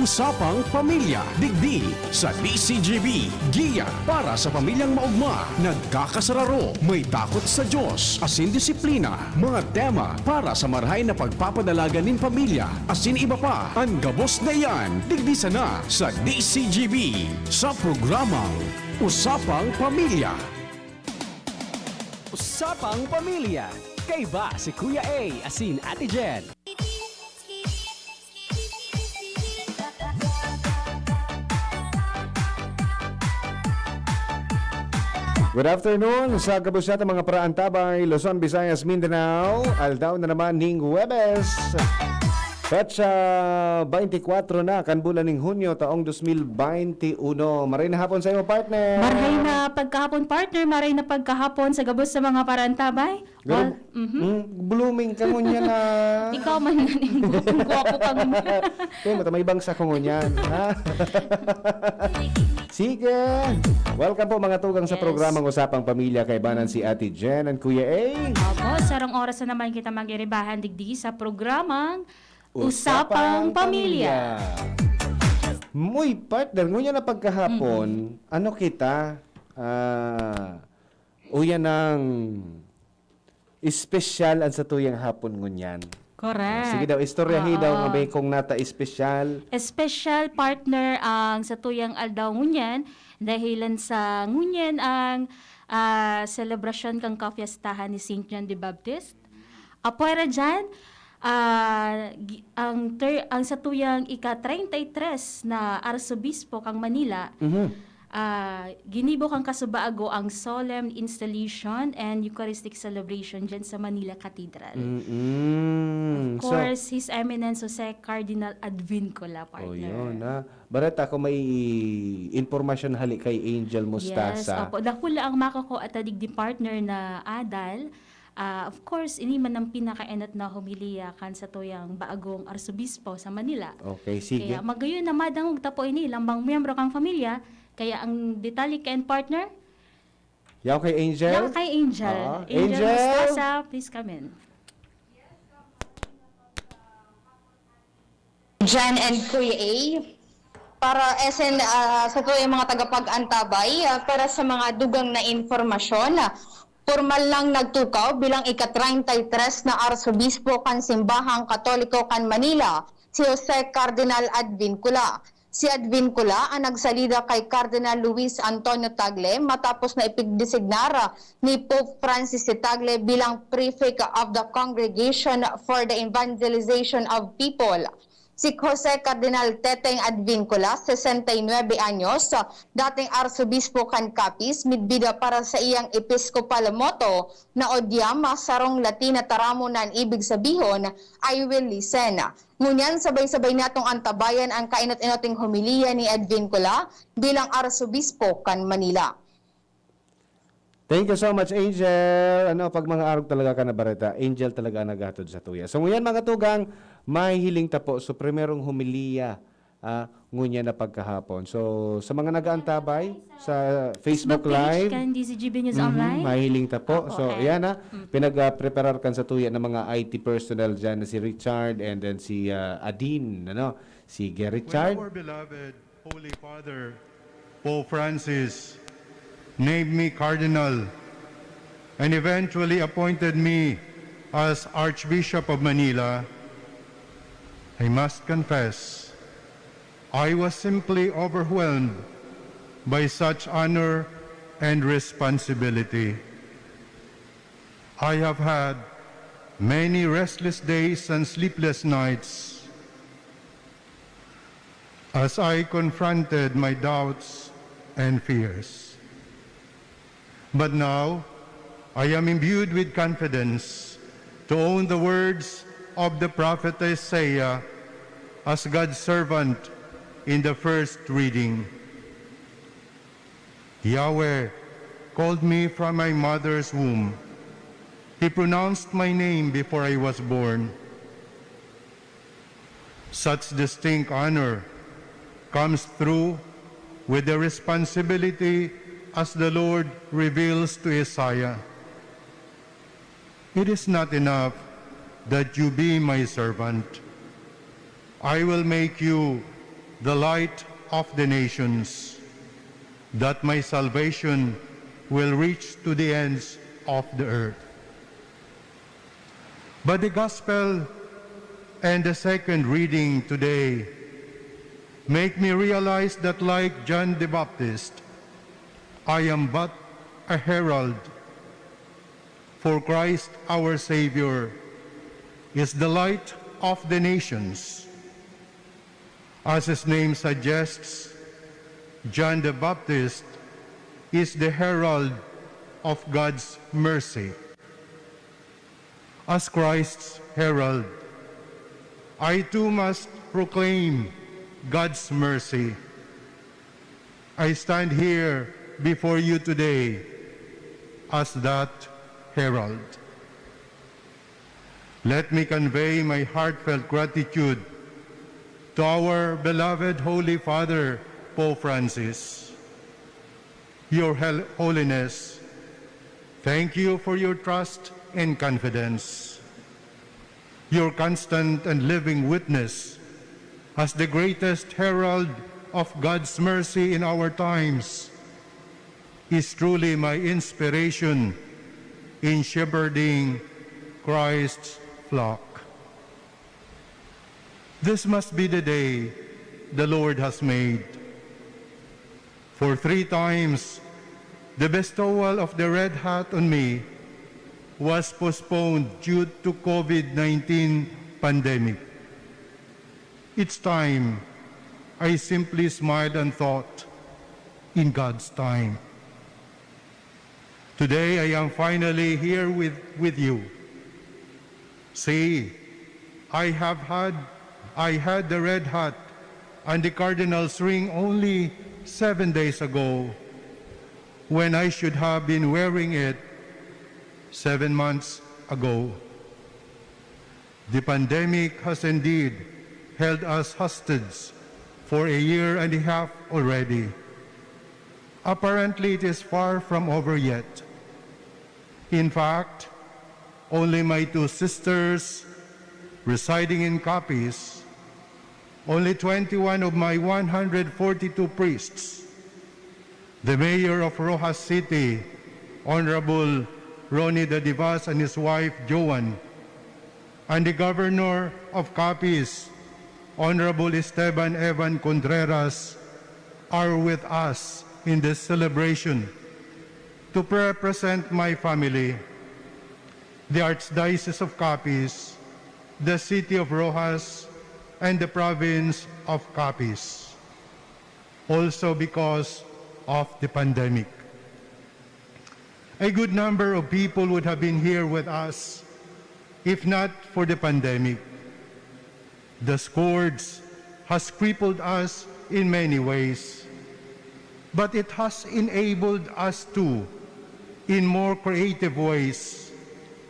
Usapang Pamilya, digdi sa DZGB, giya para sa pamilyang maugma, nagkakasararo, may takot sa Diyos, asin disiplina, mga tema para sa marahay na pagpapadalaga nin pamilya, asin iba pa, ang gabos na yan, digdi sana sa DZGB, sa programang Usapang Pamilya. Usapang Pamilya, kay ba si Kuya A, asin Ate Jen. Good afternoon sa kabusat mga praantabay, Luzon, Visayas, Mindanao. Aldaw na naman ning Huwebes. Petsa 24 na kan bulan ning Hunyo taong 2021. Maray na hapon sa iyo, partner. Maray na pagkahapon, partner. Maray na pagkahapon sa gabos sa mga parantabay. Well, Blooming ka ngunya na. Ikaw man ang guwapo ka ngunya. May bangsa ko ngunyan. Sige. Welcome po mga tugang sa programang Usapang Pamilya, kay banan si Ate Jen and Kuya A. Opo, sarong oras na naman kita mag-iribahan digdi sa programang Usapang Pamilya. Muy partner, ngunya na pagkahapon, ano kita, uyan ng espesyal ang sa tuyang hapon ngunyan. Correct. Sige daw, istoryahi daw nga bay kung nata espesyal. Special partner ang sa tuyang aldaw ngunyan dahilan sa ngunyan ang celebration kang kafiestahan ni Saint John the Baptist. Apoy ra dyan, ang sa tuyang ika-33 na Arsobispo kang Manila, ginibo kang kasubaago ang solemn installation and Eucharistic celebration dyan sa Manila Cathedral. Of course, His Eminence Jose Cardinal Advincula, partner. Oh, yun ha. Barat ako may informasyon hali kay Angel Yes, Mustasa. opo. Dakula ang makako at adigdi partner na adal. Of course, ini man ang pinaka-enat na humiliya kan sa tuyang baagong arsobispo sa Manila. Okay, sige. Kaya magayon na madangog tapo ini lambang miyembro kang pamilya. Kaya ang detalye and partner, Yaw kay Angel? yan kay Angel. Angel! Mustasa, please come in. Jan and Kuya A, para sa to yung mga tagapag-antabay, para sa mga dugang na informasyon, formal lang nagtukaw bilang ika-33 na Arsobispo kan Simbahang Katoliko kan Manila, si Jose Cardinal Advincula. Si Advincula ang nagsalida kay Cardinal Luis Antonio Tagle matapos na ipigdesignara ni Pope Francis si Tagle bilang Prefect of the Congregation for the Evangelization of People. Si Jose Cardinal Teteng Advincula, 69 anyos, dating Arsobispo kan Capiz, midbida para sa iyang episkopal motto na odyama sarong Latina taramunan ibig sabihon, I will listen. Ngunyan sabay-sabay natong antabayan ang kainot-inoting homilya ni Advincula bilang Arsobispo kan Manila. Thank you so much, Angel. Pag mga arog talaga ka na bareta, Angel talaga naghatod sa tuya. So, ngayon mga tugang, may hiling tapo. So, primerong humiliya, ngunya na pagkahapon. So, sa mga nag-aantabay, sa Facebook Live, kan DZGB News Online. may hiling tapo. Opo, So, okay. yan pinag-preparar kan sa tuya ng mga IT personnel dyan, na si Richard and then si Adin, si Richard. When our beloved Holy Father, Pope Francis, named me Cardinal and eventually appointed me as Archbishop of Manila, I must confess, I was simply overwhelmed by such honor and responsibility. I have had many restless days and sleepless nights as I confronted my doubts and fears. But now, I am imbued with confidence to own the words of the prophet Isaiah as God's servant in the first reading. Yahweh called me from my mother's womb. He pronounced my name before I was born. Such distinct honor comes through with the responsibility as the Lord reveals to Isaiah. It is not enough that you be my servant. I will make you the light of the nations, that my salvation will reach to the ends of the earth. But the gospel and the second reading today make me realize that, like John the Baptist, I am but a herald, for Christ our Savior is the light of the nations. As his name suggests, John the Baptist is the herald of God's mercy. As Christ's herald, I too must proclaim God's mercy. I stand here before you today as that herald. Let me convey my heartfelt gratitude to our beloved Holy Father, Pope Francis. Your Holiness, thank you for your trust and confidence. Your constant and living witness as the greatest herald of God's mercy in our times is truly my inspiration in shepherding Christ's flock. This must be the day the Lord has made. For 3 times, the bestowal of the red hat on me was postponed due to COVID-19 pandemic. Each time, I simply smiled and thought, in God's time. Today, I am finally here with you. See, I had the red hat and the cardinal's ring only 7 days ago, when I should have been wearing it 7 months ago. The pandemic has indeed held us hostage for 1.5 years already. Apparently, it is far from over yet. In fact, only my 2 sisters residing in Capiz, only 21 of my 142 priests, the mayor of Rojas City, Honorable Ronnie de Divas and his wife Joan, and the governor of Capiz, Honorable Esteban Evan Contreras, are with us in this celebration to represent my family, the Archdiocese of Capiz, the city of Rojas, and the province of Capiz, also because of the pandemic. A good number of people would have been here with us if not for the pandemic. The scourge has crippled us in many ways, but it has enabled us to in more creative ways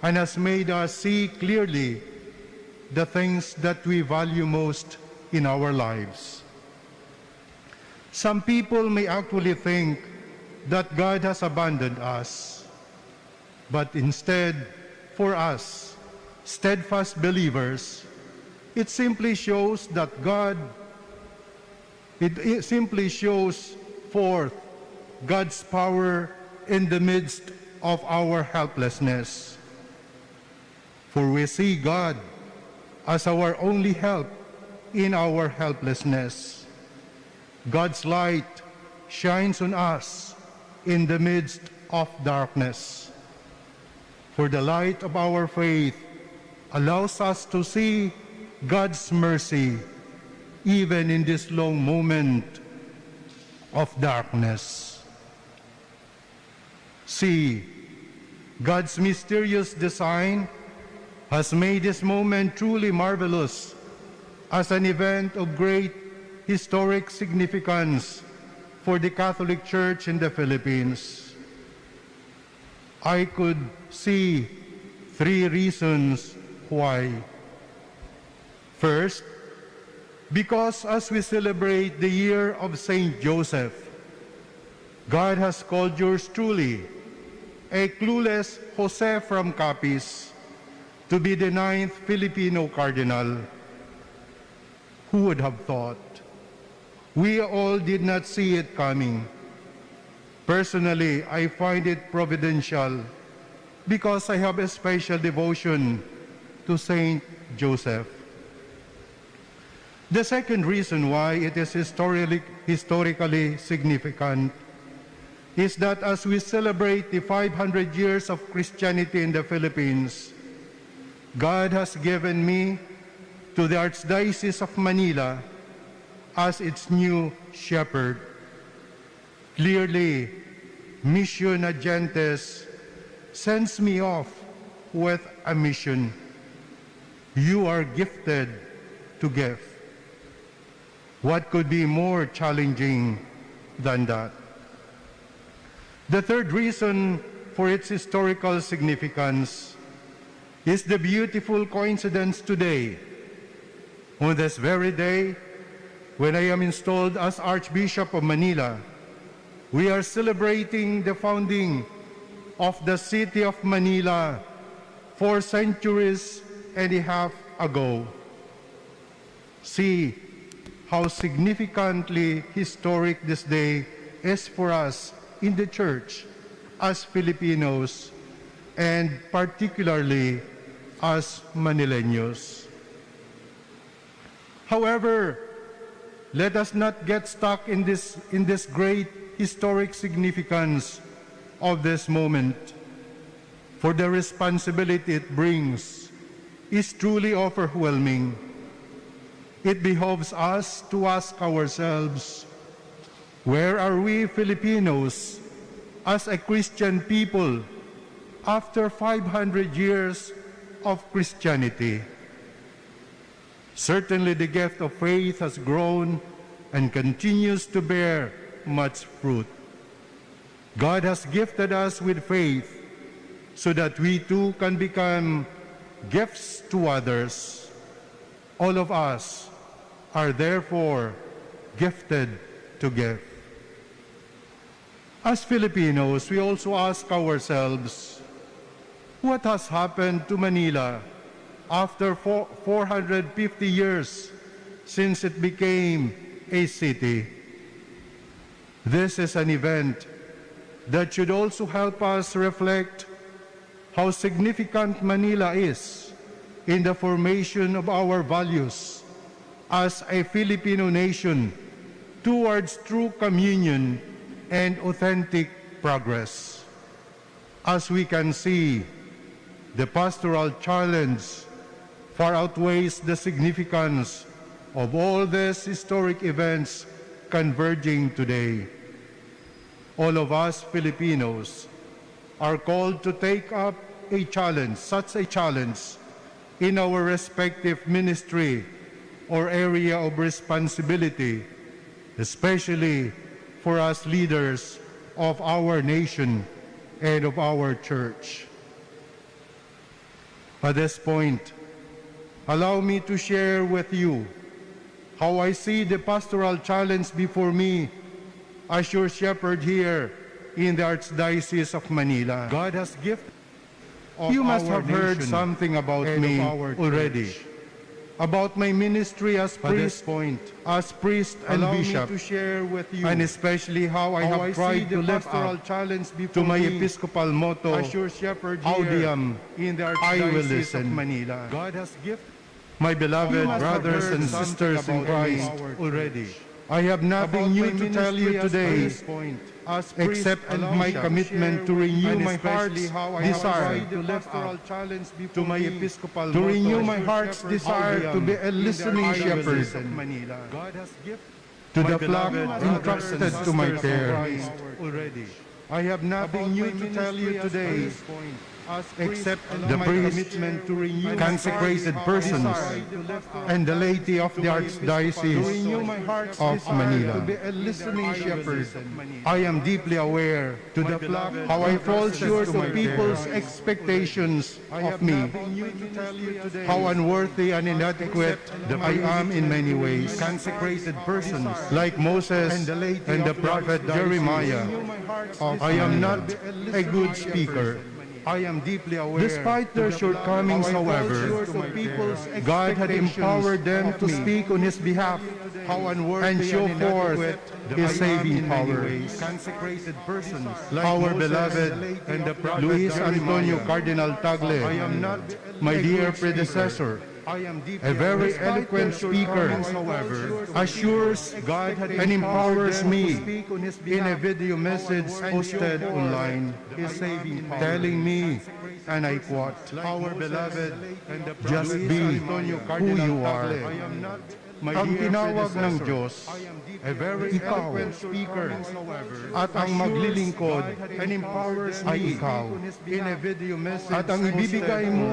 and has made us see clearly the things that we value most in our lives. Some people may actually think that God has abandoned us, but instead, for us, steadfast believers, it simply shows that it simply shows forth God's power in the midst of our helplessness. For we see God as our only help in our helplessness. God's light shines on us in the midst of darkness. For the light of our faith allows us to see God's mercy even in this long moment of darkness. See, God's mysterious design has made this moment truly marvelous as an event of great historic significance for the Catholic Church in the Philippines. I could see 3 reasons why. First, because as we celebrate the year of Saint Joseph, God has called yours truly, a clueless Jose from Capiz, to be the 9th Filipino cardinal. Who would have thought? We all did not see it coming. Personally, I find it providential because I have a special devotion to Saint Joseph. The second reason why it is historically significant is that as we celebrate the 500 years of Christianity in the Philippines, God has given me to the Archdiocese of Manila as its new shepherd. Clearly, Mission Agentes sends me off with a mission. You are gifted to give. What could be more challenging than that? The third reason for its historical significance is the beautiful coincidence today. On this very day, when I am installed as Archbishop of Manila, we are celebrating the founding of the city of Manila 4 centuries and a half ago. See how significantly historic this day is for us in the Church as Filipinos and particularly as Manileños. However, let us not get stuck in this great historic significance of this moment, for the responsibility it brings is truly overwhelming. It behoves us to ask ourselves, where are we Filipinos as a Christian people after 500 years of Christianity? Certainly the gift of faith has grown and continues to bear much fruit. God has gifted us with faith so that we too can become gifts to others. All of us are therefore gifted to give. As Filipinos, we also ask ourselves, what has happened to Manila after 450 years since it became a city? This is an event that should also help us reflect how significant Manila is in the formation of our values as a Filipino nation towards true communion and authentic progress. As we can see, the pastoral challenge far outweighs the significance of all these historic events converging today. All of us Filipinos are called to take up a challenge, such a challenge, in our respective ministry or area of responsibility, especially for us leaders of our nation and of our church. At this point, allow me to share with you how I see the pastoral challenge before me as your shepherd here in the Archdiocese of Manila. God has gifted. You must have heard something about me already, about my ministry as priest, and bishop, to share with you, and especially how I have tried to live up to my episcopal motto, as your shepherd Audiam, in the Archdiocese of Manila. God has gifted. My beloved brothers and sisters in Christ, already, I have nothing new to tell you today except my commitment to renew my heart's desire to my episcopal to renew my heart's desire to be a listening shepherd to the flock entrusted to my care. I have nothing new to tell you today except the priest, consecrated persons, and the laity of the Archdiocese of Manila. I am deeply aware how I fall short of people's expectations of me, how unworthy and inadequate I am in many ways. Consecrated persons like Moses and the prophet Jeremiah. I am not a good speaker. I am deeply aware. Despite their shortcomings, however, God had empowered them to speak on His behalf and show forth His saving power. Consecrated persons, Our beloved Luis Antonio Cardinal Tagle, my dear predecessor, a very eloquent speaker, assures and empowers me in a video message posted online, telling me, and I quote, "Our beloved, just be who you are." Ang tinawag ng Diyos, ikaw, at ang maglilingkod ay ikaw. At ang ibibigay mo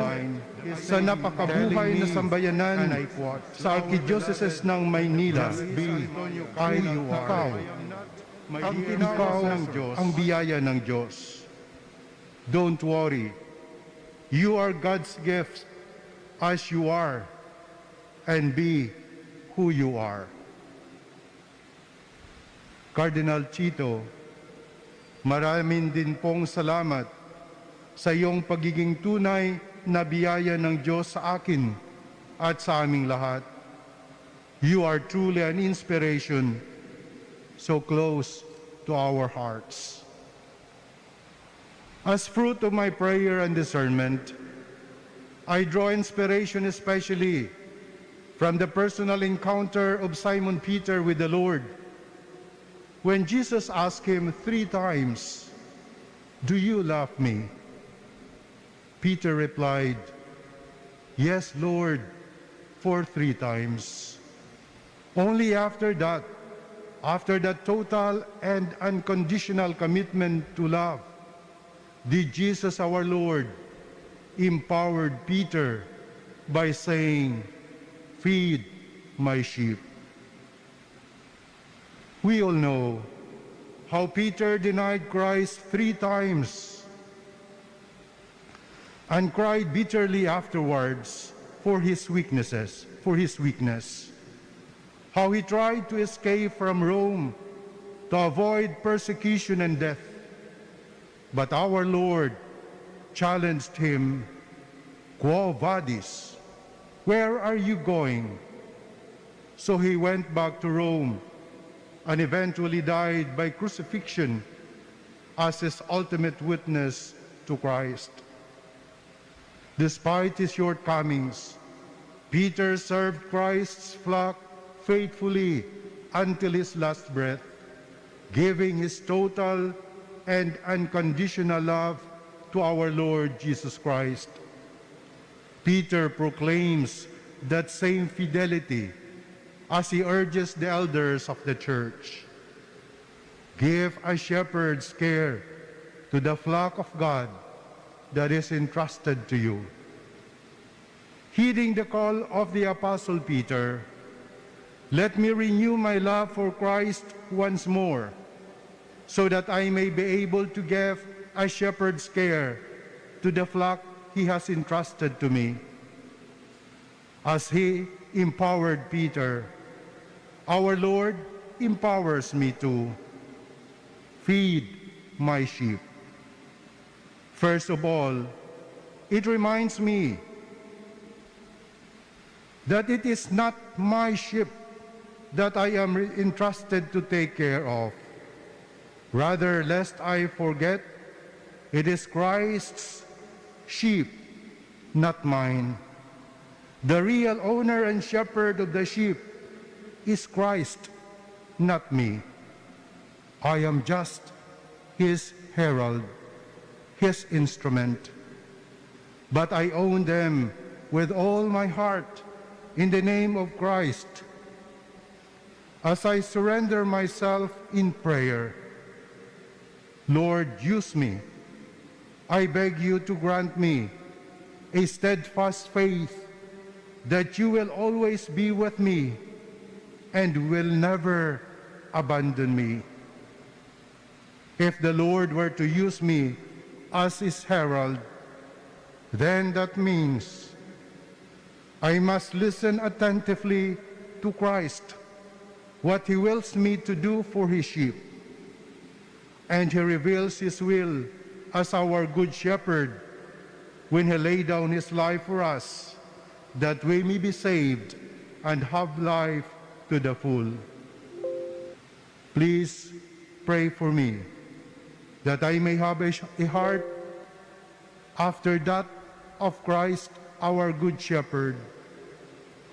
sa napakabuhay na sambayanan sa Archdiocese ng Maynila ay ikaw. Ikaw ang biyaya ng Diyos. Don't worry. You are God's gift as you are, and be who you are. Cardinal Chito, maraming din pong salamat sa iyong pagiging tunay na biyaya ng Diyos sa akin at sa aming lahat. You are truly an inspiration, so close to our hearts. As fruit of my prayer and discernment, I draw inspiration especially from the personal encounter of Simon Peter with the Lord, when Jesus asked him 3 times, "Do you love me?" Peter replied, "Yes, Lord," for 3 times. Only after that total and unconditional commitment to love, did Jesus our Lord empowered Peter by saying, "Feed my sheep." We all know how Peter denied Christ 3 times and cried bitterly afterwards for his weakness. How he tried to escape from Rome to avoid persecution and death. But our Lord challenged him, "Quo vadis? Where are you going?" So he went back to Rome and eventually died by crucifixion as his ultimate witness to Christ. Despite his shortcomings, Peter served Christ's flock faithfully until his last breath, giving his total and unconditional love to our Lord Jesus Christ. Peter proclaims that same fidelity as he urges the elders of the church. Give a shepherd's care to the flock of God that is entrusted to you. Heeding the call of the Apostle Peter, let me renew my love for Christ once more, so that I may be able to give a shepherd's care to the flock he has entrusted to me. As he empowered Peter, our Lord empowers me to feed my sheep. First of all, it reminds me that it is not my sheep that I am entrusted to take care of. Rather, lest I forget, it is Christ's sheep, not mine. The real owner and shepherd of the sheep is Christ, not me. I am just his herald, his instrument. But I own them with all my heart in the name of Christ. As I surrender myself in prayer, Lord, use me. I beg you to grant me a steadfast faith that you will always be with me and will never abandon me. If the Lord were to use me as his herald, then that means I must listen attentively to Christ, what he wills me to do for his sheep. And he reveals his will as our good shepherd when he laid down his life for us, that we may be saved and have life to the full. Please pray for me that I may have a heart after that of Christ, our Good Shepherd,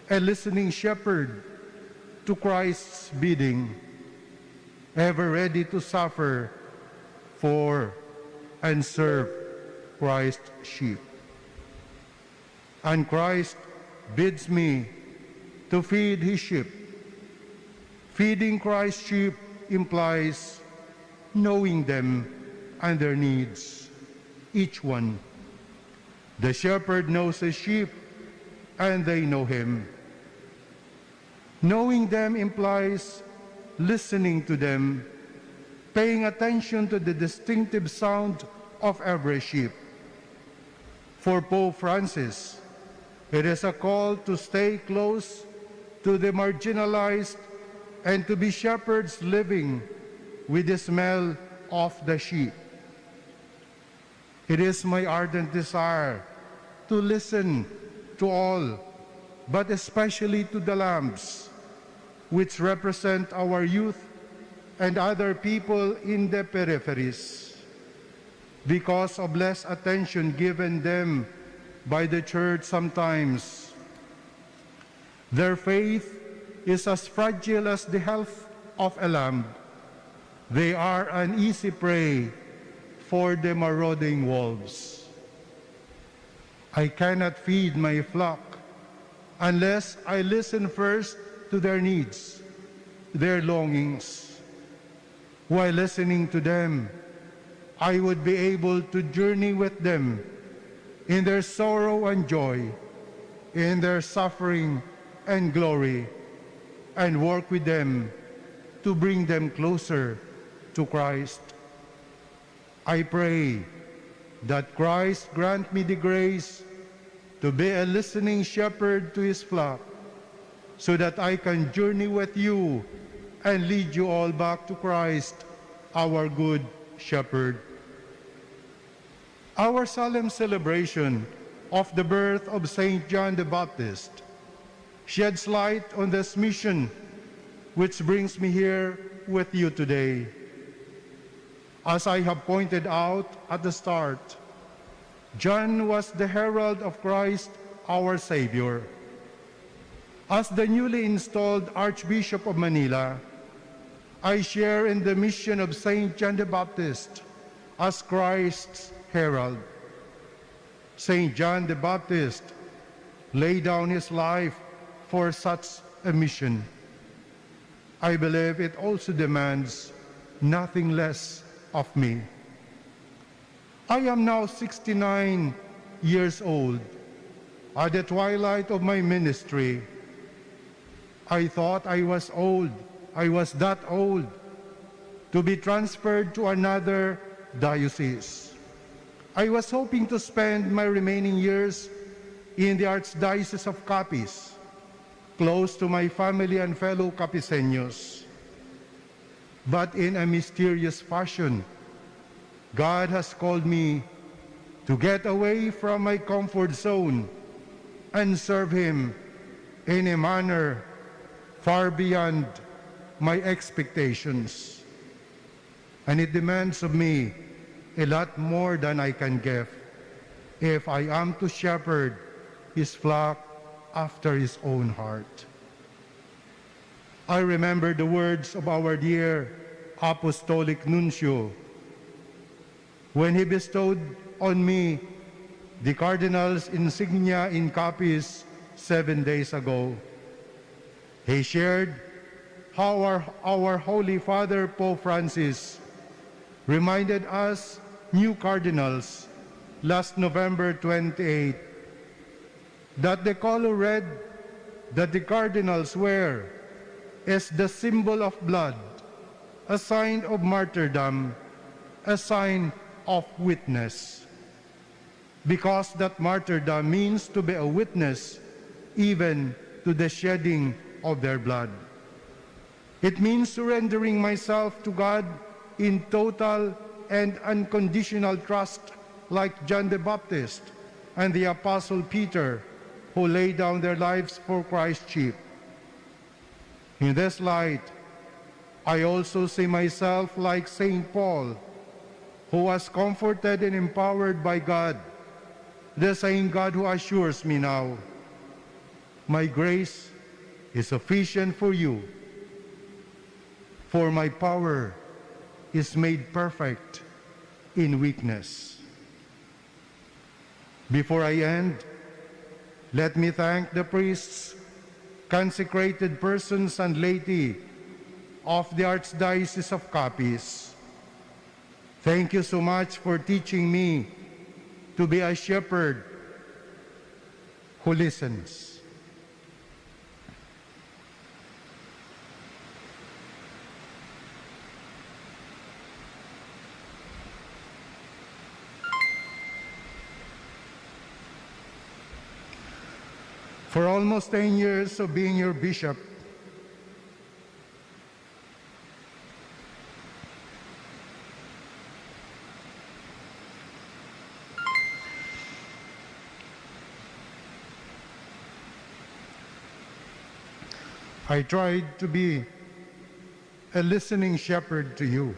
a listening shepherd to Christ's bidding, ever ready to suffer for and serve Christ's sheep. And Christ bids me to feed his sheep. Feeding Christ's sheep implies knowing them and their needs, each one. The shepherd knows his sheep, and they know him. Knowing them implies listening to them, paying attention to the distinctive sound of every sheep. For Pope Francis, it is a call to stay close to the marginalized and to be shepherds living with the smell of the sheep. It is my ardent desire to listen to all, but especially to the lambs, which represent our youth and other people in the peripheries. Because of less attention given them by the church sometimes, their faith is as fragile as the health of a lamb. They are an easy prey for the marauding wolves. I cannot feed my flock unless I listen first to their needs, their longings. While listening to them, I would be able to journey with them in their sorrow and joy, in their suffering and glory, and work with them to bring them closer to Christ. I pray that Christ grant me the grace to be a listening shepherd to his flock, so that I can journey with you and lead you all back to Christ, our good shepherd. Our solemn celebration of the birth of Saint John the Baptist sheds light on this mission, which brings me here with you today. As I have pointed out at the start, John was the herald of Christ, our Savior. As the newly installed Archbishop of Manila, I share in the mission of Saint John the Baptist as Christ's herald. Saint John the Baptist laid down his life for such a mission. I believe it also demands nothing less of me. I am now 69 years old. At the twilight of my ministry, I thought I was old. I was that old to be transferred to another diocese. I was hoping to spend my remaining years in the Archdiocese of Capiz, close to my family and fellow Capiceños. But in a mysterious fashion, God has called me to get away from my comfort zone and serve Him in a manner far beyond my expectations. And it demands of me a lot more than I can give if I am to shepherd His flock after His own heart. I remember the words of our dear Apostolic Nuncio when he bestowed on me the Cardinal's insignia in Capiz 7 days ago. He shared how our Holy Father Pope Francis reminded us new cardinals last November 28 that the color red that the cardinals wear is the symbol of blood, a sign of martyrdom, a sign of witness. Because that martyrdom means to be a witness even to the shedding of their blood. It means surrendering myself to God in total and unconditional trust, like John the Baptist and the Apostle Peter, who laid down their lives for Christ's sheep. In this light, I also see myself like St. Paul, who was comforted and empowered by God, the same God who assures me now, my grace is sufficient for you, for my power is made perfect in weakness. Before I end, let me thank the priests, consecrated persons, and laity of the Archdiocese of Capiz. Thank you so much for teaching me to be a shepherd who listens. For almost 10 years of being your bishop, I tried to be a listening shepherd to you.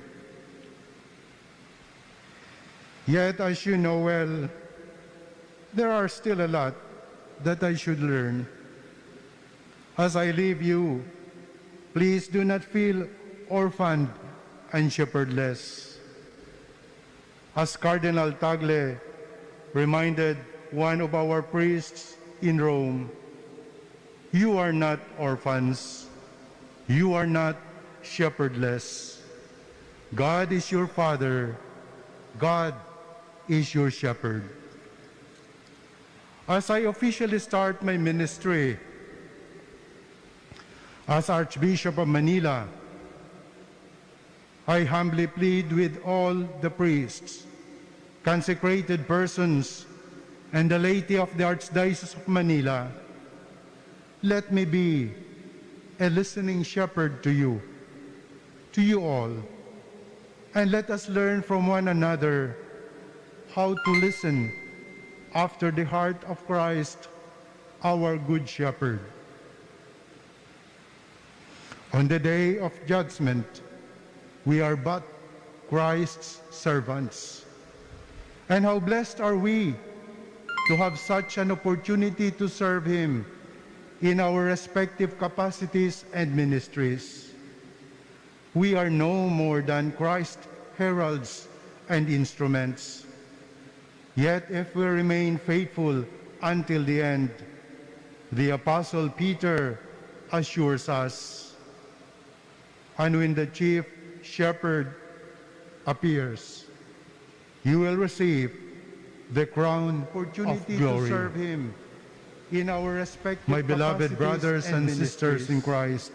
Yet, as you know well, there are still a lot that I should learn. As I leave you, please do not feel orphaned and shepherdless. As Cardinal Tagle reminded one of our priests in Rome, you are not orphans. You are not shepherdless. God is your Father. God is your shepherd. As I officially start my ministry as Archbishop of Manila, I humbly plead with all the priests, consecrated persons, and the laity of the Archdiocese of Manila, let me be a listening shepherd to you all, and let us learn from one another how to listen after the heart of Christ, our Good Shepherd. On the day of judgment, we are but Christ's servants. And how blessed are we to have such an opportunity to serve Him in our respective capacities and ministries. We are no more than Christ's heralds and instruments. Yet if we remain faithful until the end, the Apostle Peter assures us, and when the chief shepherd appears, you will receive the crown opportunity of glory. To serve Him in our respective my beloved brothers and sisters in Christ,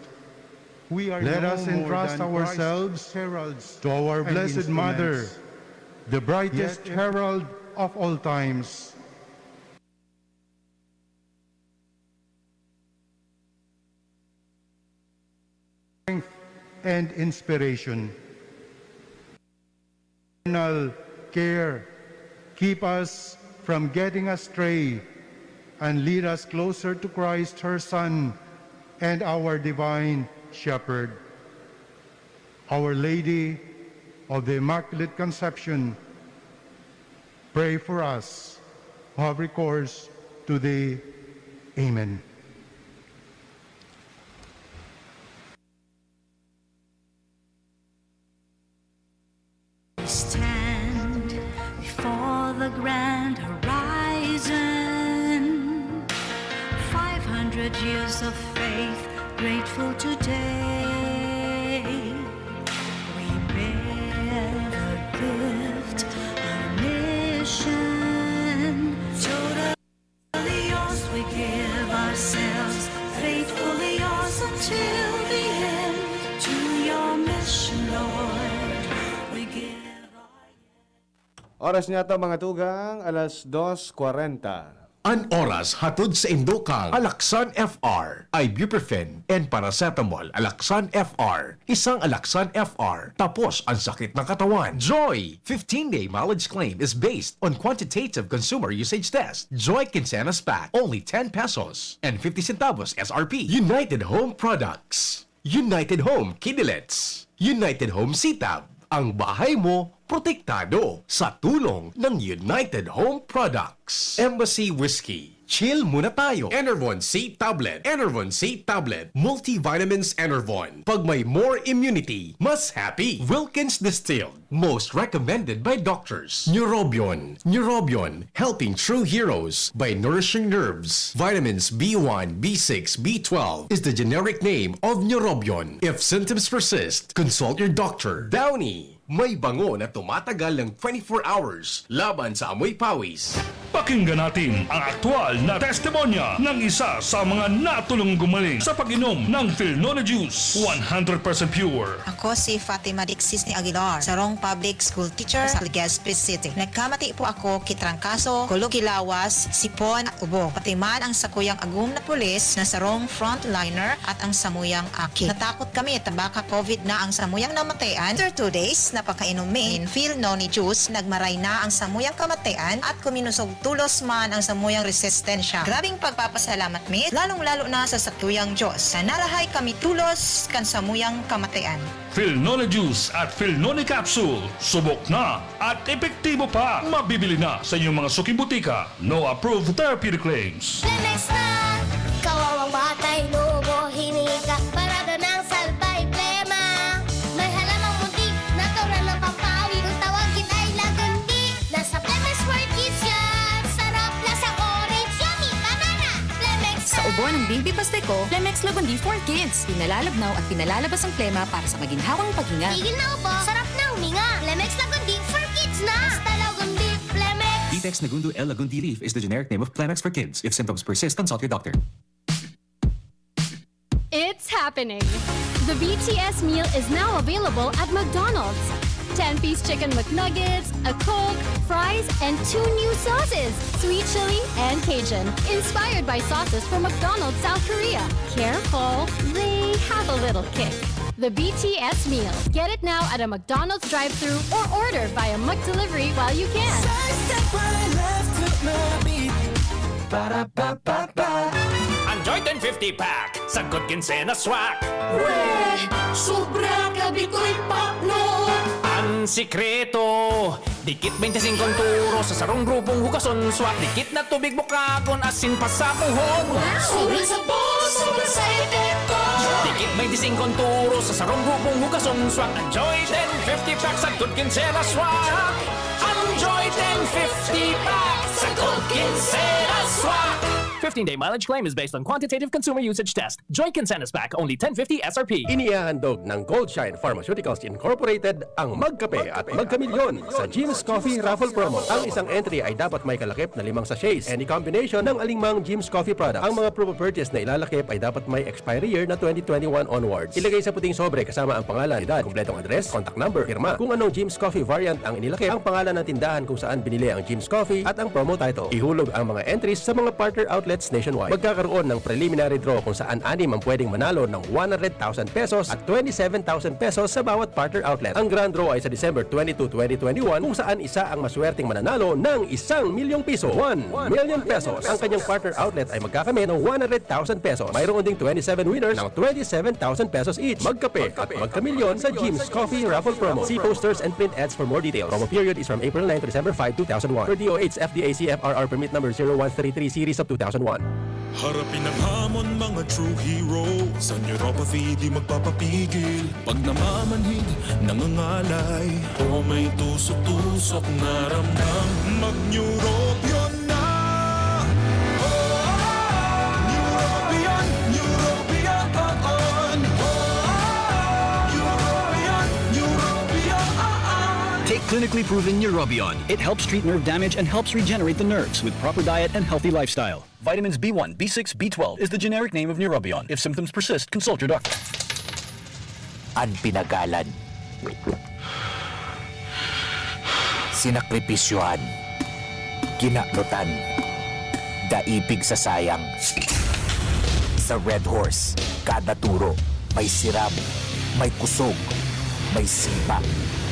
let us entrust ourselves to our Blessed Mother, the brightest herald of all times. Strength and inspiration. Eternal care, keep us from getting astray and lead us closer to Christ, her Son, and our divine Shepherd. Our Lady of the Immaculate Conception, pray for us who have recourse to Thee. Amen. Stand before the grand horizon, 500 years of faith, grateful today. We bear the gift of mission. Totally yours, we give ourselves, faithfully yours until the end. To your mission, Lord, we give. Oras niya ito mga tugang, alas 2:40. An oras hatod sa Indokal, Alaksan FR, ibuprofen, and paracetamol, Alaksan FR. Isang Alaksan FR, tapos ang sakit ng katawan. Joy! 15-day mileage claim is based on quantitative consumer usage test. Joy Quincenas Pack, only 10 pesos and 50 centavos SRP. United Home Products. United Home Kidilets. United Home Sitab. Ang bahay mo, protektado sa tulong ng United Home Products. Embassy Whiskey. Chill muna tayo. Enervon C Tablet. Enervon C Tablet. Multivitamins Enervon. Pag may more immunity, mas happy. Wilkins Distilled. Most recommended by doctors. Neurobion. Neurobion. Helping true heroes by nourishing nerves. Vitamins B1, B6, B12 is the generic name of Neurobion. If symptoms persist, consult your doctor. Downy. May bango na tumatagal ng 24 hours laban sa amoy pawis. Pakinggan natin ang aktwal na testimonya ng isa sa mga natulong gumaling sa pag-inom ng Philnona Juice. 100% pure. Ako si Fatima Dixis ni Aguilar, sarong public school teacher sa Legazpi City. Nagkamati po ako kitrangkaso, kulog kilawas, sipon at ubo. Pati man ang sakuyang agum na pulis na sarong frontliner at ang samuyang aki. Natakot kami tabaka COVID na ang samuyang namatayan. After 2 days, napakainumin Philnona Juice, nagmaray na ang samuyang kamatayan at kuminusog tulos man ang samuyang resistensya. Grabing pagpapasalamat mi, lalong-lalo na sa satuyang Diyos. Na narahay kami tulos kan samuyang kamatayan. Philnona Juice at Philnona Capsule. Subok na at epektibo pa. Mabibili na sa inyong mga suking butika. No approved therapeutic claims. Lemex na! Kawawang batay, lubo, hinika, parada ng salbay, plema. May halamang muntik, natural ng pampawi, kung tawagin ay lagundi. Nasa Lemex for Kids yan! Sarap, lasang orange, yummy, banana! Lemex na! Sa ubo ng baby pasteco, Lemex Lagundi for Kids. Pinalalabnaw at pinalalabas ang plema para sa maginhawang paghinga. Tigil na upo, sarap na huminga. Lemex Lagundi for Kids na! Basta Lagundi, Lemex! Vitex Nagundu L. Lagundi Leaf is the generic name of Plemex for kids. If symptoms persist, consult your doctor. It's happening! The BTS meal is now available at McDonald's. 10-piece chicken McNuggets, a Coke, fries, and 2 new sauces, sweet chili and Cajun, inspired by sauces from McDonald's South Korea. Careful, they have a little kick. The BTS meal. Get it now at a McDonald's drive-thru or order via McDelivery while you can. Enjoy 1050 pack sa Good Ginsena Swak. Sobra ka bikoy pakno! Ang sikreto, dikit 25 turo sa sarong grupong hugason swak. Dikit na tubig bukagon asin pa sa puhon. Sobra sa boss, sobra sa epekto! Dikit 25 turo sa sarong grupong hugason swak. Enjoy 1050 pack sa Good Ginsena Swak. Enjoy 1050 pack sa Good Ginsena Swak. 15-day mileage claim is based on quantitative consumer usage test. Joint Consensus Pack, only 1050 SRP. Inihahandog ng Goldshine Pharmaceuticals Incorporated ang Magkape at Magkamilyon sa Jim's Coffee Raffle Promo. Ang isang entry ay dapat may kalakip na 5 sachets. Any combination ng alingmang Jim's Coffee products. Ang mga proof of purchase na ilalakip ay dapat may expiry year na 2021 onwards. Ilagay sa puting sobre kasama ang pangalan, edad, kumpletong address, contact number, firma. Kung anong Jim's Coffee variant ang inilakip, ang pangalan ng tindahan kung saan binili ang Jim's Coffee at ang promo title. Ihulog ang mga entries sa mga partner outlets nationwide. Magkakaroon ng preliminary draw kung saan 6 ang pwedeng manalo ng 100,000 pesos at 27,000 pesos sa bawat partner outlet. Ang grand draw ay sa December 22, 2021 kung saan isa ang maswerteng mananalo ng 1 milyong piso. 1 million pesos. Ang kanyang partner outlet ay magkakamit ng 100,000 pesos. Mayroon ding 27 winners ng 27,000 pesos each. Magkape at magkamilyon sa Jim's Coffee Raffle Promo. See posters and print ads for more details. Promo period is from April 9 to December 5, 2001. Per DOH FDA CFRR permit number 0133 series of 2001. Harapin ang hamon, mga true hero. Sa neuropathy di magpapapigil. Pag namamanhid, nangangalay, o may tusok-tusok na ramdam, mag-neurobion na. Neurobion, neurobion on. Neurobion, neurobion. Take clinically proven Neurobion. It helps treat nerve damage and helps regenerate the nerves with proper diet and healthy lifestyle. Vitamins B1, B6, B12 is the generic name of Neurobion. If symptoms persist, consult your doctor. Ang pinagalan. Sinakripisyohan. Ginaklutan. Daipig sa sayang. Sa Red Horse, kada turo, may siram, may kusog, may sipa.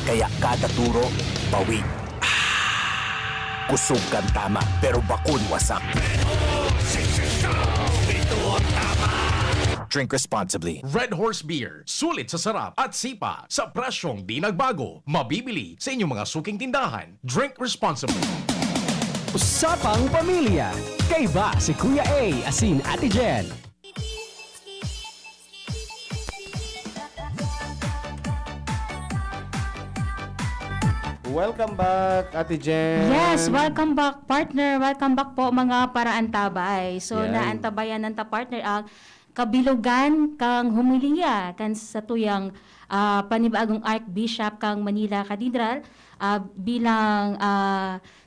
Kaya kada turo, bawi. Kusog kan tama, pero bakun wasak. Drink responsibly. Red Horse Beer, sulit sa sarap at sipa sa presyong di nagbago. Mabibili sa inyong mga suking tindahan. Drink responsibly. Usapang Pamilya. Kay ba si Kuya A asin Ate Jen? Welcome back, Ate Jen. Yes, welcome back partner. Welcome back po mga paraantabay. So Yan. naantabayan ng partner ang kabilugan kang humilia kan sa tuyang panibagong Archbishop kang Manila Cathedral bilang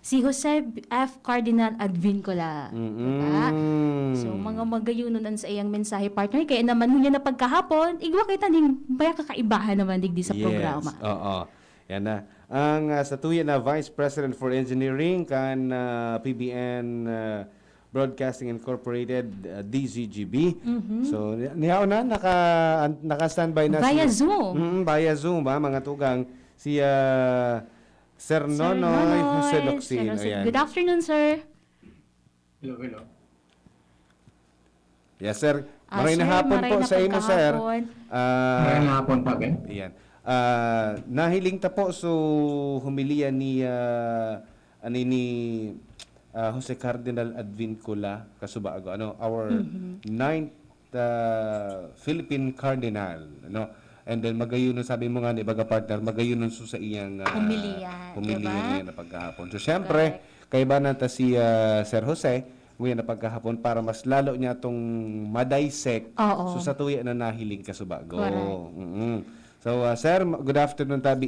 si Jose F. Cardinal Advincula. Diba? So mga magayunon sa iyang mensahe partner kaya naman niya na pagkahapon igwa kita ning baya kakaibahan naman digdi sa programa. Yes, oo. Yan na. Ang sa tuya na Vice President for Engineering kan PBN Broadcasting Incorporated, DZGB. So, niyaw na, naka-standby na. Via Zoom. Via Zoom, mga tugang. Si Sir Nonoy Jose Locsin. Good afternoon, sir. Hello. Yes, sir. sir, Maray na hapon po maray na sa imo, sir. pagkahapon. Maray na hapon pa, Ben. Ayan. Nahiling ta po so humilia ni Jose Cardinal Advincula kasubaago our ninth Philippine Cardinal, and then magayunon sabi mo nga ni baga partner magayunon sa iyang Humilia, niya na pagkahapon. So syempre kay ba nata si Sir Jose ngayon na pagkahapon para mas lalo niya tong madaysek so sa tuya na nahiling kasubago. So, sir, good afternoon tabi